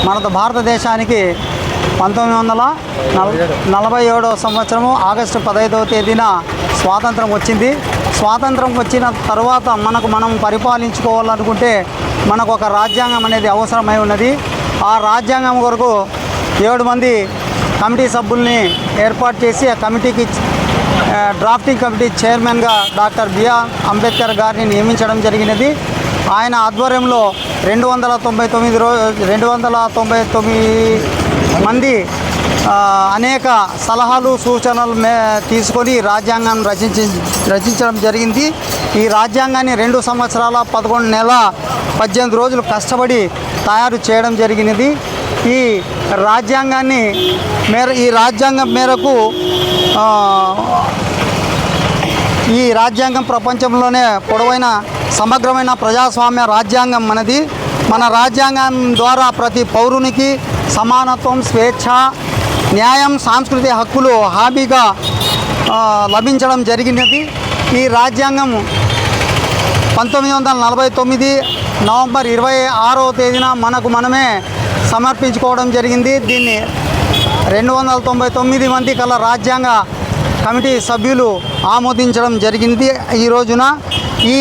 మన భారతదేశానికి 1947 సంవత్సరము ఆగస్టు 15వ తేదీన స్వాతంత్రం వచ్చింది. స్వాతంత్రం వచ్చిన తర్వాత మనం పరిపాలించుకోవాలనుకుంటే మనకు ఒక రాజ్యాంగం అనేది అవసరమై ఉన్నది. ఆ రాజ్యాంగం కొరకు 7 మంది కమిటీ సభ్యుల్ని ఏర్పాటు చేసి ఆ కమిటీకి డ్రాఫ్టింగ్ కమిటీ చైర్మన్గా డాక్టర్ బిఆర్ అంబేద్కర్ గారిని నియమించడం జరిగినది. ఆయన ఆధ్వర్యంలో 299 మంది అనేక సలహాలు సూచనలు తీసుకొని రాజ్యాంగం రచించడం జరిగింది. ఈ రాజ్యాంగాన్ని 2 సంవత్సరాల 11 నెలల 18 రోజులు కష్టపడి తయారు చేయడం జరిగినది. ఈ రాజ్యాంగం మేరకు ఈ రాజ్యాంగం ప్రపంచంలోనే పొడవైన సమగ్రమైన ప్రజాస్వామ్య రాజ్యాంగం మనది. మన రాజ్యాంగం ద్వారా ప్రతి పౌరునికి సమానత్వం, స్వేచ్ఛ, న్యాయం, సాంస్కృతిక హక్కులు హామీగా లభించడం జరిగినది. ఈ రాజ్యాంగం 1949 నవంబర్ 26వ తేదీన మనమే సమర్పించుకోవడం జరిగింది. దీన్ని 299 మంది కల రాజ్యాంగ కమిటీ సభ్యులు ఆమోదించడం జరిగింది. ఈ రోజున ఈ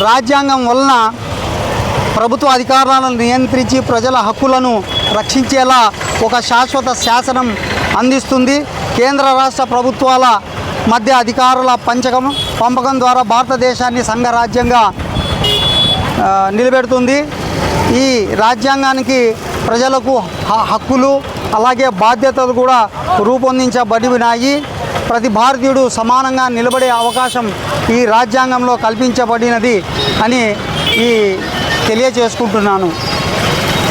రాజ్యాంగం వలన ప్రభుత్వ అధికారాలను నియంత్రించి ప్రజల హక్కులను రక్షించేలా ఒక శాశ్వత శాసనం అందిస్తుంది. కేంద్ర రాష్ట్ర ప్రభుత్వాల మధ్య అధికారుల పంపకం ద్వారా భారతదేశాన్ని సంఘరాజ్యంగా నిలబెడుతుంది. ఈ రాజ్యాంగానికి ప్రజలకు హక్కులు అలాగే బాధ్యతలు కూడా రూపొందించబడినాయి. ప్రతి భారతీయుడు సమానంగా నిలబడే అవకాశం ఈ రాజ్యాంగంలో కల్పించబడినది అని తెలియజేసుకుంటున్నాను.